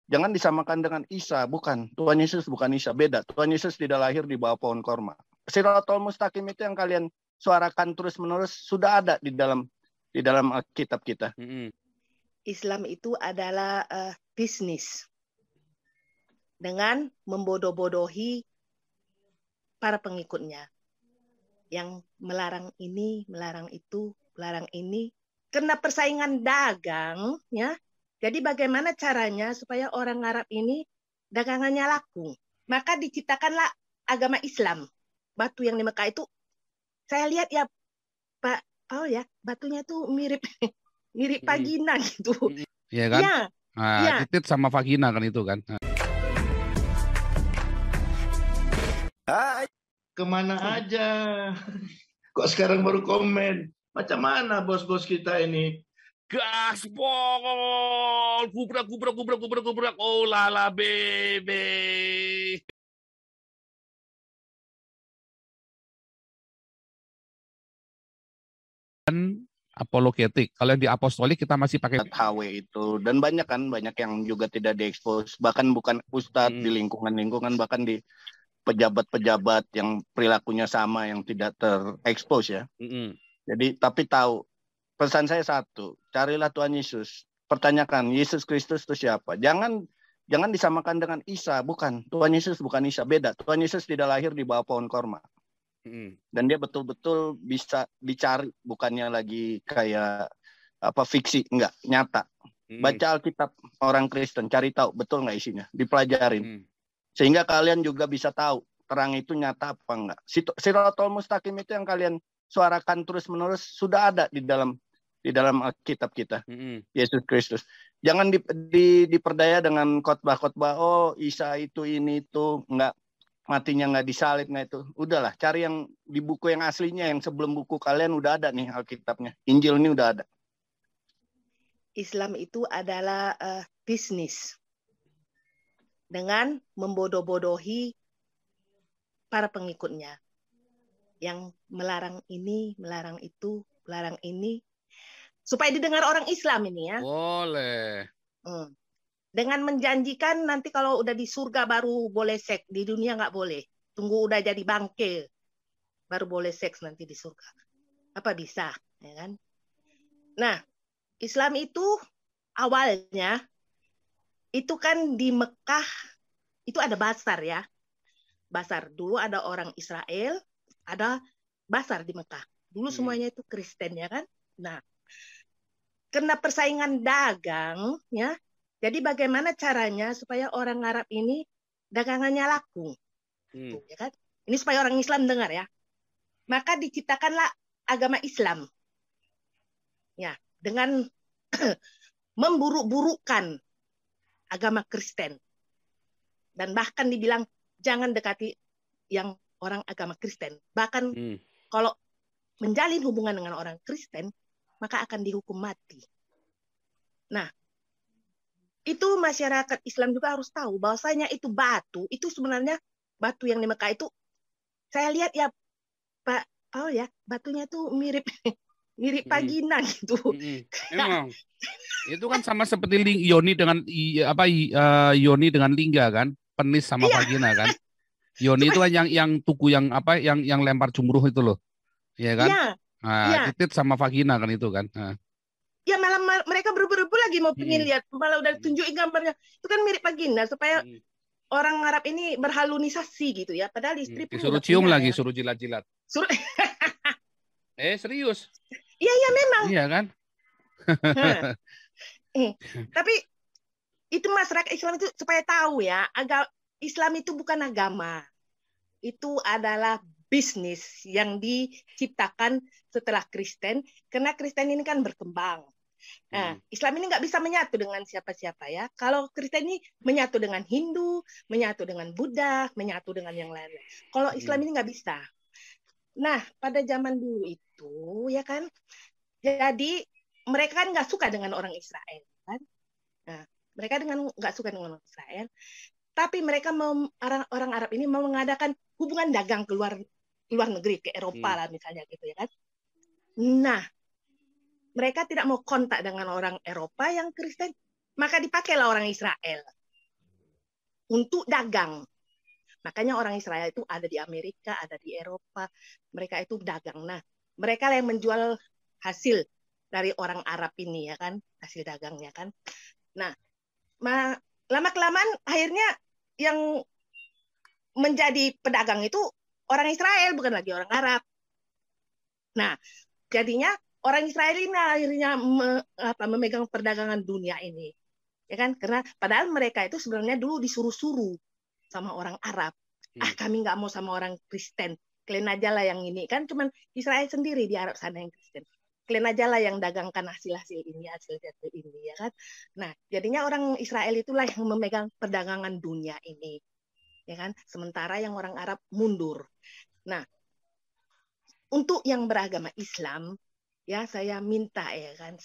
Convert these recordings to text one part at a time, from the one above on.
Jangan disamakan dengan Isa, bukan. Tuhan Yesus bukan Isa, beda. Tuhan Yesus tidak lahir di bawah pohon korma. Shirathul Mustaqim itu yang kalian suarakan terus-menerus sudah ada di dalam kitab kita. Islam itu adalah bisnis dengan membodoh-bodohi para pengikutnya yang melarang ini, melarang itu, melarang ini. Karena persaingan dagang, ya. Jadi bagaimana caranya supaya orang Arab ini dagangannya laku? Maka diciptakanlah agama Islam. Batu yang di Mekah itu, saya lihat ya, Pak, ya, batunya tuh mirip vagina gitu. Iya kan? Ya. Nah, ya. titit sama vagina kan itu kan. Hai, kemana aja? Kok sekarang baru komen? Macam mana bos-bos kita ini? Gaspol, gubrak, oh lala bebe. Apologetik. Kalau yang di apostolik kita masih pakai HW itu, dan banyak yang juga tidak diekspos, bahkan bukan ustadz di lingkungan bahkan di pejabat-pejabat yang perilakunya sama yang tidak terekspos ya. Jadi tapi tahu, pesan saya satu, carilah Tuhan Yesus, pertanyakan Yesus Kristus itu siapa. Jangan disamakan dengan Isa, bukan. Tuhan Yesus bukan Isa, beda. Tuhan Yesus tidak lahir di bawah pohon korma. Dan dia betul-betul bisa dicari, bukannya lagi kayak fiksi, enggak, nyata. Baca Alkitab orang Kristen, cari tahu betul nggak isinya, dipelajarin. Sehingga kalian juga bisa tahu terang itu nyata apa enggak. Shirathul Mustaqim itu yang kalian suarakan terus-menerus sudah ada di dalam kitab kita. Yesus Kristus. Jangan diperdaya dengan khotbah-khotbah, oh Isa itu ini itu, enggak, matinya nggak disalib, nggak itu. Udahlah, cari yang di buku yang aslinya, yang sebelum buku kalian udah ada nih Alkitabnya. Injil ini udah ada. Islam itu adalah bisnis dengan membodoh-bodohi para pengikutnya yang melarang ini, melarang itu, melarang ini, supaya didengar orang Islam ini ya. Boleh. Dengan menjanjikan nanti kalau udah di surga baru boleh seks, di dunia nggak boleh. Tunggu udah jadi bangke baru boleh seks nanti di surga. Apa bisa, ya kan? Nah, Islam itu awalnya itu kan di Mekah itu ada Basar ya. Basar dulu ada orang Israel, ada Basar di Mekah. Dulu semuanya itu Kristen ya kan. Nah, karena persaingan dagang ya. Jadi bagaimana caranya supaya orang Arab ini dagangannya laku? Ya kan? Ini supaya orang Islam dengar ya. Maka diciptakanlah agama Islam. Ya, dengan memburuk-burukkan agama Kristen. Dan bahkan dibilang jangan dekati yang orang agama Kristen. Bahkan kalau menjalin hubungan dengan orang Kristen, maka akan dihukum mati. Nah, itu masyarakat Islam juga harus tahu bahwasanya itu batu, itu sebenarnya batu yang di Mekah itu, saya lihat ya Pak, ya batunya tuh mirip vagina gitu. Emang itu kan sama seperti Yoni dengan Yoni dengan lingga kan, penis sama vagina kan. Yoni itu kan yang tugu yang yang lempar jumruh itu loh, ya kan? Nah, titit sama vagina kan itu kan. Ya malah mereka berebut-rebut lagi mau pengen lihat, malah udah tunjukin gambarnya. Itu kan mirip vagina supaya orang Arab ini berhalunisasi gitu ya. Padahal istri pun disuruh cium lagi, suruh jilat-jilat. Serius? Iya memang. Iya kan? Tapi itu masyarakat Islam itu supaya tahu ya, Islam itu bukan agama. Itu adalah bisnis yang diciptakan setelah Kristen, karena Kristen ini kan berkembang. Nah, Islam ini nggak bisa menyatu dengan siapa-siapa ya. Kalau Kristen ini menyatu dengan Hindu, menyatu dengan Buddha, menyatu dengan yang lain. Kalau Islam ini nggak bisa. Nah, pada zaman dulu itu ya kan, jadi mereka kan nggak suka dengan orang Israel kan. Nah, mereka nggak suka dengan orang Israel, tapi mereka orang Arab ini mau mengadakan hubungan dagang ke luar negeri, ke Eropa lah misalnya gitu ya kan. Nah, mereka tidak mau kontak dengan orang Eropa yang Kristen, maka dipakailah orang Israel. untuk dagang. Makanya orang Israel itu ada di Amerika, ada di Eropa, mereka itu dagang. Nah, mereka yang menjual hasil dari orang Arab ini ya kan, hasil dagangnya kan. Nah, lama-kelamaan akhirnya yang menjadi pedagang itu orang Israel, bukan lagi orang Arab. Nah, jadinya orang Israel ini akhirnya memegang perdagangan dunia ini. Ya kan? Karena padahal mereka itu sebenarnya dulu disuruh-suruh sama orang Arab. Kami nggak mau sama orang Kristen. Kalian aja lah yang ini. Kan cuman Israel sendiri di Arab sana yang Kristen. Kalian aja lah yang dagangkan hasil-hasil ini, hasil-hasil ini, ya kan? Nah, jadinya orang Israel itulah yang memegang perdagangan dunia ini. Ya kan? Sementara yang orang Arab mundur. Nah, untuk yang beragama Islam, ya saya minta ya kan,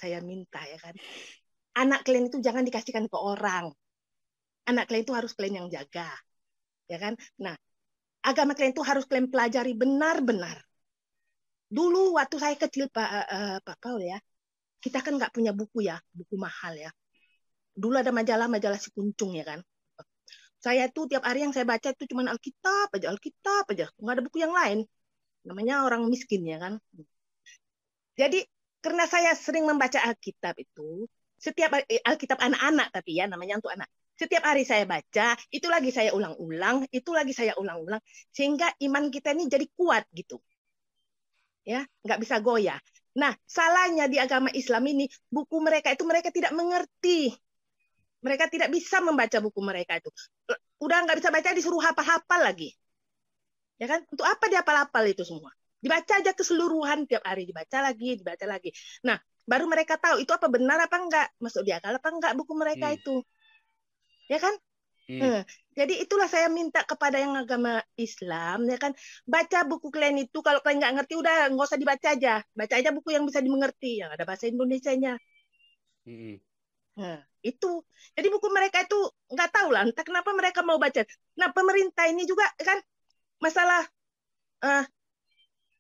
anak kalian itu jangan dikasihkan ke orang. Anak kalian itu harus kalian yang jaga. Ya kan? Nah, agama kalian itu harus kalian pelajari benar-benar. Dulu waktu saya kecil Pak Paul ya, kita kan nggak punya buku ya, buku mahal ya. Dulu ada majalah si Kuncung ya kan. Saya tuh tiap hari yang saya baca itu cuma Alkitab aja, nggak ada buku yang lain. Namanya orang miskin ya kan. Jadi karena saya sering membaca Alkitab itu, setiap Alkitab anak-anak tapi ya namanya untuk anak. Setiap hari saya baca, itu lagi saya ulang-ulang, sehingga iman kita ini jadi kuat gitu. Ya, nggak bisa goyah. Nah, salahnya di agama Islam ini, buku mereka itu mereka tidak mengerti. Mereka tidak bisa membaca buku mereka itu. Udah nggak bisa baca, disuruh hafal-hafal lagi. Ya kan? Untuk apa dia hafal-hafal itu semua? Dibaca aja keseluruhan tiap hari, dibaca lagi. Nah, baru mereka tahu itu apa benar apa enggak, masuk di akal apa enggak buku mereka itu. Ya kan? Jadi itulah saya minta kepada yang agama Islam, ya kan, baca buku kalian itu. Kalau kalian nggak ngerti, udah nggak usah dibaca aja. Baca aja buku yang bisa dimengerti, yang ada bahasa Indonesianya. Nah, itu. Jadi buku mereka itu nggak tahu lah, entah kenapa mereka mau baca. Nah, pemerintah ini juga kan masalah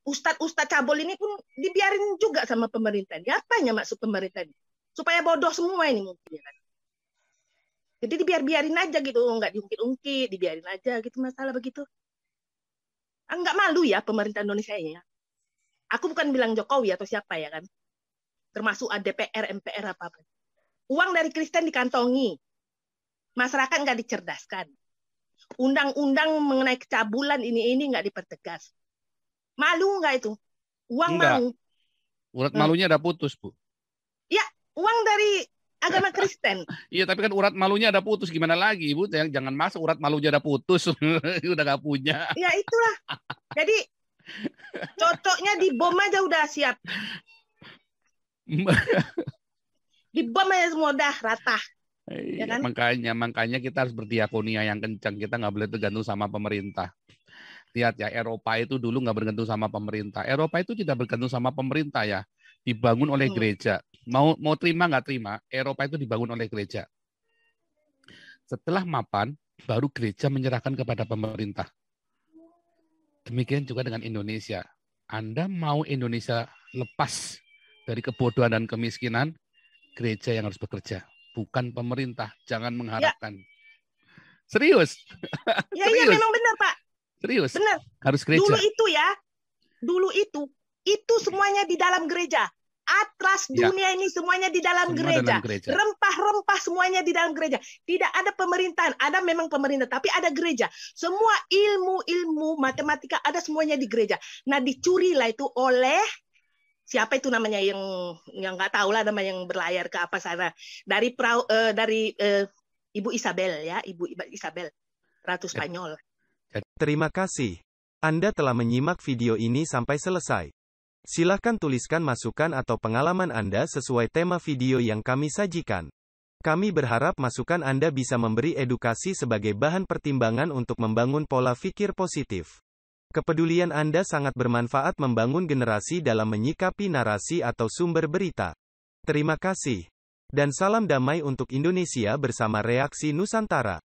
ustadz cabul ini pun dibiarin juga sama pemerintah. Apanya maksud pemerintah ini? Supaya bodoh semua ini mungkin, ya kan? Jadi dibiarin aja gitu, nggak diungkit-ungkit, dibiarin aja gitu masalah begitu. Nggak malu ya pemerintah Indonesia ya. Aku bukan bilang Jokowi atau siapa ya kan. Termasuk DPR, MPR apa-apa. Uang dari Kristen dikantongi. Masyarakat nggak dicerdaskan. Undang-undang mengenai kecabulan ini nggak dipertegas. Malu nggak itu? Uang Enggak. mau. Urat malunya udah putus, Bu. Ya, uang dari agama Kristen. Iya, tapi kan urat malunya ada putus, gimana lagi, Ibu? Jangan masuk urat malunya ada putus, udah gak punya. Ya itulah. Jadi cocoknya di bom aja udah siap. Di bom aja semua udah rata. Ya kan? Makanya kita harus berdiakonia yang kencang. Kita nggak boleh tergantung sama pemerintah. Lihat ya, Eropa itu dulu nggak bergantung sama pemerintah. Eropa itu tidak bergantung sama pemerintah ya. Dibangun oleh gereja. Mau terima nggak terima, Eropa itu dibangun oleh gereja. Setelah mapan, baru gereja menyerahkan kepada pemerintah. Demikian juga dengan Indonesia. Anda mau Indonesia lepas dari kebodohan dan kemiskinan, gereja yang harus bekerja, bukan pemerintah. Jangan mengharapkan. Ya. Serius. Ya, iya memang benar, Pak. Serius. Benar. Harus gereja. Dulu itu semuanya di dalam gereja. Atlas dunia ini semuanya di dalam gereja. Rempah-rempah semuanya di dalam gereja. Tidak ada pemerintahan. Ada memang pemerintah, tapi ada gereja. Semua ilmu, matematika ada semuanya di gereja. Nah, dicurilah itu oleh siapa itu namanya yang nggak tahu lah nama yang berlayar ke apa sana. Dari Ibu Isabel ya, Ibu Isabel, Ratu Spanyol. Terima kasih. Anda telah menyimak video ini sampai selesai. Silakan tuliskan masukan atau pengalaman Anda sesuai tema video yang kami sajikan. Kami berharap masukan Anda bisa memberi edukasi sebagai bahan pertimbangan untuk membangun pola pikir positif. Kepedulian Anda sangat bermanfaat membangun generasi dalam menyikapi narasi atau sumber berita. Terima kasih. Dan salam damai untuk Indonesia bersama Reaksi Nusantara.